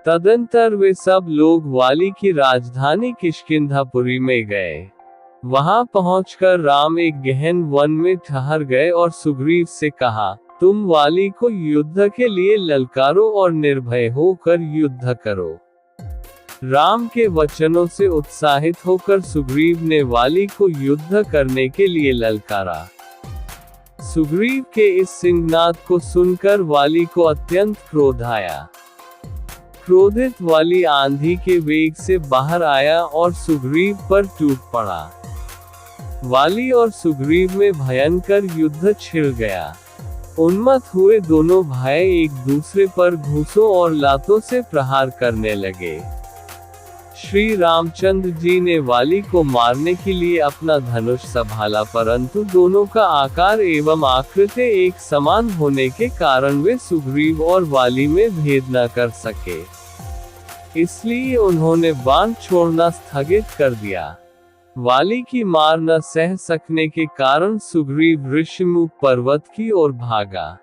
तदंतर वे सब लोग वाली की राजधानी किष्किंधापुरी में गए। वहां पहुंचकर राम एक गहन वन में ठहर गए और सुग्रीव से कहा, तुम वाली को युद्ध के लिए ललकारो और निर्भय होकर युद्ध करो। राम के वचनों से उत्साहित होकर सुग्रीव ने वाली को युद्ध करने के लिए ललकारा। सुग्रीव के इस सिंहनाद को सुनकर वाली को अत्यंत क्रोध आया। क्रोधित वाली आंधी के वेग से बाहर आया और सुग्रीव पर टूट पड़ा। वाली और सुग्रीव में भयंकर युद्ध छिड़ गया। उन्मत्त हुए दोनों भाई एक दूसरे पर घूंसों और लातों से प्रहार करने लगे। श्री रामचंद्र जी ने वाली को मारने के लिए अपना धनुष संभाला, परंतु दोनों का आकार एवं आकृति एक समान होने के कारण वे सुग्रीव और वाली में भेद न कर सके। इसलिए उन्होंने बाण छोड़ना स्थगित कर दिया। वाली की मार न सह सकने के कारण सुग्रीव ऋषिमुख पर्वत की ओर भागा।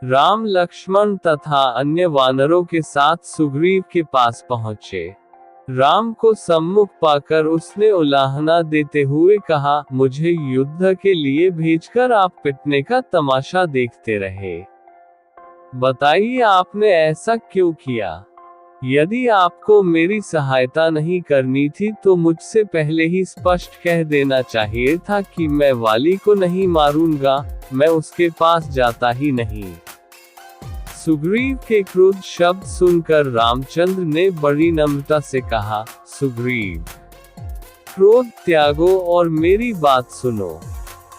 राम लक्ष्मण तथा अन्य वानरों के साथ सुग्रीव के पास पहुंचे। राम को सम्मुख पाकर उसने उलाहना देते हुए कहा, मुझे युद्ध के लिए भेजकर आप पिटने का तमाशा देखते रहे। बताइए आपने ऐसा क्यों किया? यदि आपको मेरी सहायता नहीं करनी थी तो मुझसे पहले ही स्पष्ट कह देना चाहिए था कि मैं वाली को नहीं मारूंगा, मैं उसके पास जाता ही नहीं। सुग्रीव के क्रोध शब्द सुनकर रामचंद्र ने बड़ी नम्रता से कहा, सुग्रीव, क्रोध त्यागो और मेरी बात सुनो।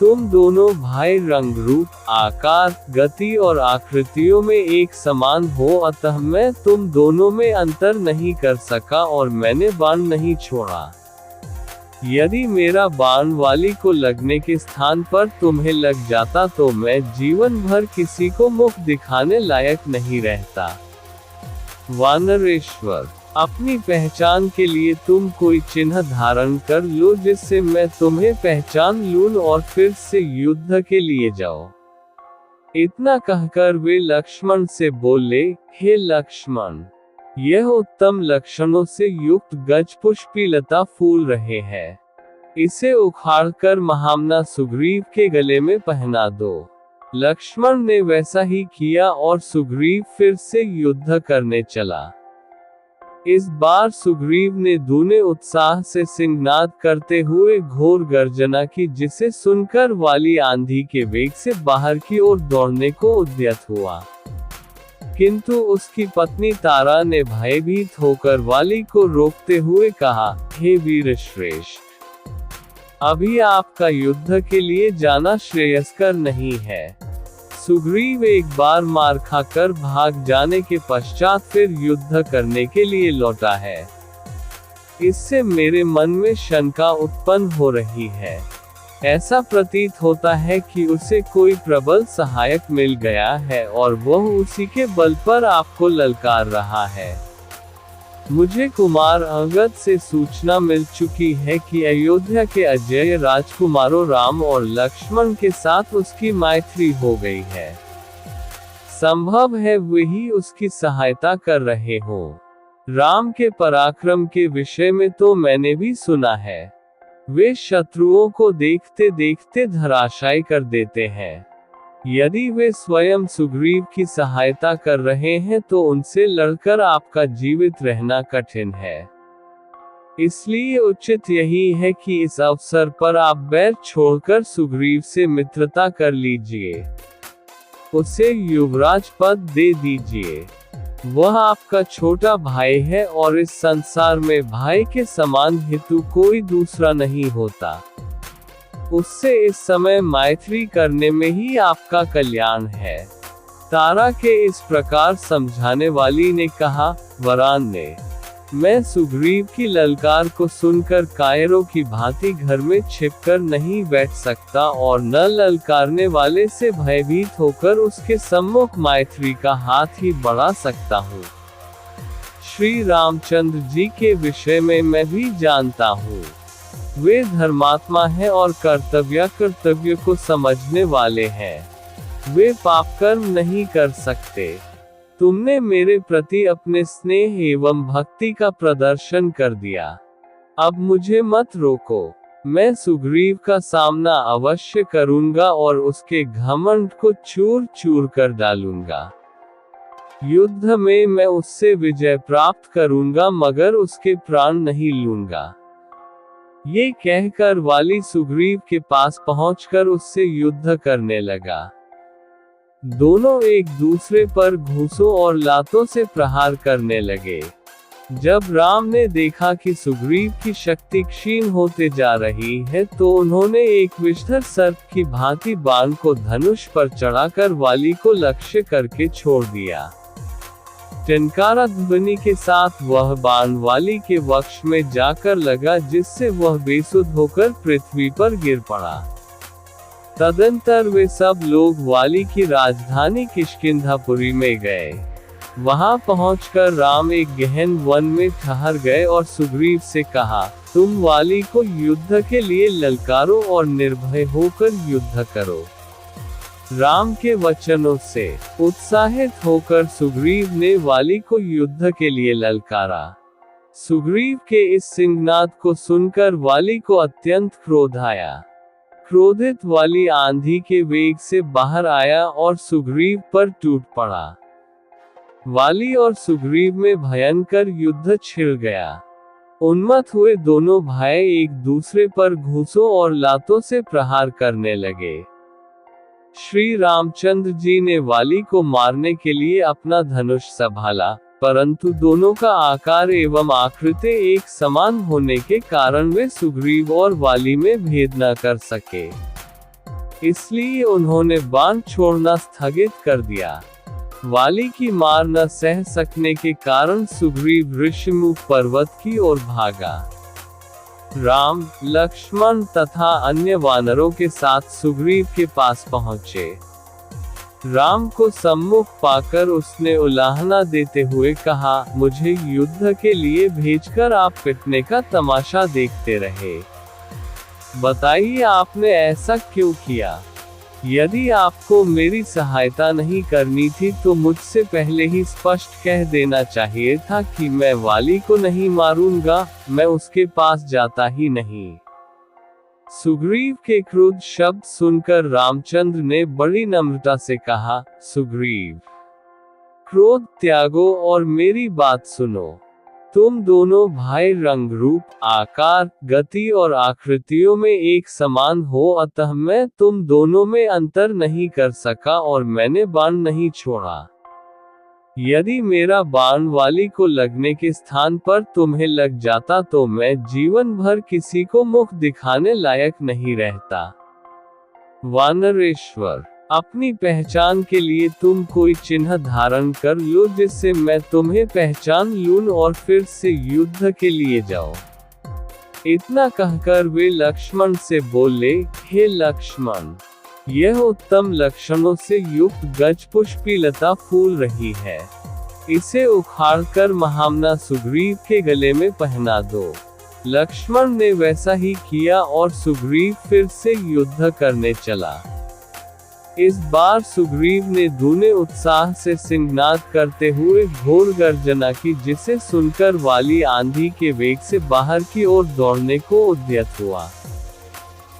तुम दोनों भाई रंग रूप, आकार, गति और आकृतियों में एक समान हो, अतः मैं तुम दोनों में अंतर नहीं कर सका और मैंने बाण नहीं छोड़ा। यदि मेरा बाण वाली को लगने के स्थान पर तुम्हें लग जाता तो मैं जीवन भर किसी को मुख दिखाने लायक नहीं रहता। वानरेश्वर, अपनी पहचान के लिए तुम कोई चिन्ह धारण कर लो जिससे मैं तुम्हें पहचान लूं और फिर से युद्ध के लिए जाओ। इतना कहकर वे लक्ष्मण से बोले, हे लक्ष्मण, यह उत्तम लक्षणों से युक्त गजपुष्पी लता फूल रहे हैं। इसे उखाड़कर महामना सुग्रीव के गले में पहना दो। लक्ष्मण ने वैसा ही किया और सुग्रीव फिर से युद्ध करने चला। इस बार सुग्रीव ने दूने उत्साह से सिंहनाद करते हुए घोर गर्जना की, जिसे सुनकर वाली आंधी के वेग से बाहर की ओर दौड़ने को उद्यत हुआ। किंतु उसकी पत्नी तारा ने भयभीत होकर वाली को रोकते हुए कहा, हे वीरश्रेष्ठ, अभी आपका युद्ध के लिए जाना श्रेयस्कर नहीं है। सुग्रीव एक बार मार खाकर भाग जाने के पश्चात फिर युद्ध करने के लिए लौटा है। इससे मेरे मन में शंका उत्पन्न हो रही है। ऐसा प्रतीत होता है कि उसे कोई प्रबल सहायक मिल गया है और वह उसी के बल पर आपको ललकार रहा है। मुझे कुमार अंगद से सूचना मिल चुकी है कि अयोध्या के अजेय राजकुमारों राम और लक्ष्मण के साथ उसकी मैत्री हो गई है। संभव है वही उसकी सहायता कर रहे हो। राम के पराक्रम के विषय में तो मैंने भी सुना है। वे शत्रुओं को देखते देखते धराशायी कर देते हैं। यदि वे स्वयं सुग्रीव की सहायता कर रहे हैं तो उनसे लड़कर आपका जीवित रहना कठिन है। इसलिए उचित यही है कि इस अवसर पर आप बैर छोड़कर सुग्रीव से मित्रता कर लीजिए। उसे युवराज पद दे दीजिए। वह आपका छोटा भाई है और इस संसार में भाई के समान हितु कोई दूसरा नहीं होता। उससे इस समय मैत्री करने में ही आपका कल्याण है। तारा के इस प्रकार समझाने वाली ने कहा, वरान ने, मैं सुग्रीव की ललकार को सुनकर कायरों की भांति घर में छिपकर नहीं बैठ सकता और न ललकारने वाले से भयभीत होकर उसके सम्मुख मैत्री का हाथ ही बढ़ा सकता हूँ। श्री रामचंद्र जी के विषय में मैं भी जानता हूँ। वे धर्मात्मा हैं और कर्तव्य को समझने वाले हैं। वे पाप कर्म नहीं कर सकते। तुमने मेरे प्रति अपने स्नेह एवं भक्ति का प्रदर्शन कर दिया। अब मुझे मत रोको। मैं सुग्रीव का सामना अवश्य करूंगा और उसके घमंड को चूर चूर कर डालूंगा। युद्ध में मैं उससे विजय प्राप्त करूंगा मगर उसके प्राण नहीं लूंगा। ये कहकर वाली सुग्रीव के पास पहुंचकर उससे युद्ध करने लगा। दोनों एक दूसरे पर घूंसों और लातों से प्रहार करने लगे। जब राम ने देखा कि सुग्रीव की शक्ति क्षीण होते जा रही है तो उन्होंने एक विषधर सर्प की भांति बाण को धनुष पर चढ़ाकर वाली को लक्ष्य करके छोड़ दिया। टंकारा ध्वनि के साथ वह बाण वाली के वक्ष में जाकर लगा जिससे वह बेसुध होकर पृथ्वी पर गिर पड़ा। तदंतर वे सब लोग वाली की राजधानी किष्किंधापुरी में गए। वहां पहुंचकर राम एक गहन वन में ठहर गए और सुग्रीव से कहा, तुम वाली को युद्ध के लिए ललकारो और निर्भय होकर युद्ध करो। राम के वचनों से उत्साहित होकर सुग्रीव ने वाली को युद्ध के लिए ललकारा। सुग्रीव के इस सिंहनाद को सुनकर वाली को अत्यंत क्रोध आया। क्रोधित वाली आंधी के वेग से बाहर आया और सुग्रीव पर टूट पड़ा। वाली और सुग्रीव में भयंकर युद्ध छिड़ गया। उन्मत्त हुए दोनों भाई एक दूसरे पर घूंसों और लातों से प्रहार करने लगे। श्री रामचंद्र जी ने वाली को मारने के लिए अपना धनुष संभाला, परंतु दोनों का आकार एवं आकृति एक समान होने के कारण वे सुग्रीव और वाली में भेद न कर सके। इसलिए उन्होंने बाण छोड़ना स्थगित कर दिया। वाली की मार न सह सकने के कारण सुग्रीव ऋषिमुख पर्वत की ओर भागा। राम, लक्ष्मण तथा अन्य वानरों के साथ सुग्रीव के पास पहुंचे। राम को सम्मुख पाकर उसने उलाहना देते हुए कहा, मुझे युद्ध के लिए भेजकर आप पिटने का तमाशा देखते रहे। बताइए आपने ऐसा क्यों किया? यदि आपको मेरी सहायता नहीं करनी थी तो मुझसे पहले ही स्पष्ट कह देना चाहिए था कि मैं वाली को नहीं मारूंगा, मैं उसके पास जाता ही नहीं। सुग्रीव के क्रोध शब्द सुनकर रामचंद्र ने बड़ी नम्रता से कहा, सुग्रीव, क्रोध त्यागो और मेरी बात सुनो। तुम दोनों भाई रंग रूप, आकार, गति और आकृतियों में एक समान हो, अतः मैं तुम दोनों में अंतर नहीं कर सका और मैंने बाण नहीं छोड़ा। यदि मेरा बाण वाली को लगने के स्थान पर तुम्हें लग जाता तो मैं जीवन भर किसी को मुख दिखाने लायक नहीं रहता। वानरेश्वर, अपनी पहचान के लिए तुम कोई चिन्ह धारण कर लो जिससे मैं तुम्हें पहचान लूं और फिर से युद्ध के लिए जाओ। इतना कहकर वे लक्ष्मण से बोले, हे लक्ष्मण, यह उत्तम लक्षणों से युक्त गजपुष्पी लता फूल रही है। इसे उखाड़कर महामना सुग्रीव के गले में पहना दो। लक्ष्मण ने वैसा ही किया और सुग्रीव फिर से युद्ध करने चला। इस बार सुग्रीव ने दूने उत्साह से सिंहनाद करते हुए घोर गर्जना की, जिसे सुनकर वाली आंधी के वेग से बाहर की ओर दौड़ने को उद्यत हुआ।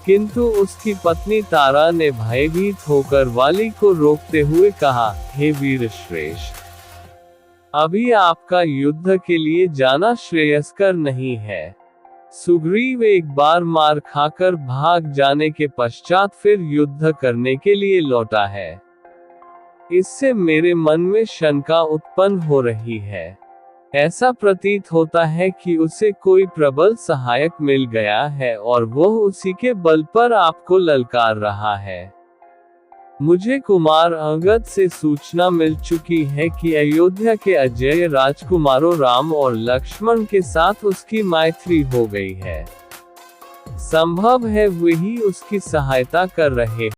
किंतु उसकी पत्नी तारा ने भयभीत होकर वाली को रोकते हुए कहा, हे वीरश्रेष्ठ, अभी आपका युद्ध के लिए जाना श्रेयस्कर नहीं है। सुग्रीव एक बार मार खाकर भाग जाने के पश्चात फिर युद्ध करने के लिए लौटा है। इससे मेरे मन में शंका उत्पन्न हो रही है। ऐसा प्रतीत होता है कि उसे कोई प्रबल सहायक मिल गया है और वह उसी के बल पर आपको ललकार रहा है। मुझे कुमार अंगद से सूचना मिल चुकी है कि अयोध्या के अजेय राजकुमारों राम और लक्ष्मण के साथ उसकी मैत्री हो गई है। संभव है वही उसकी सहायता कर रहे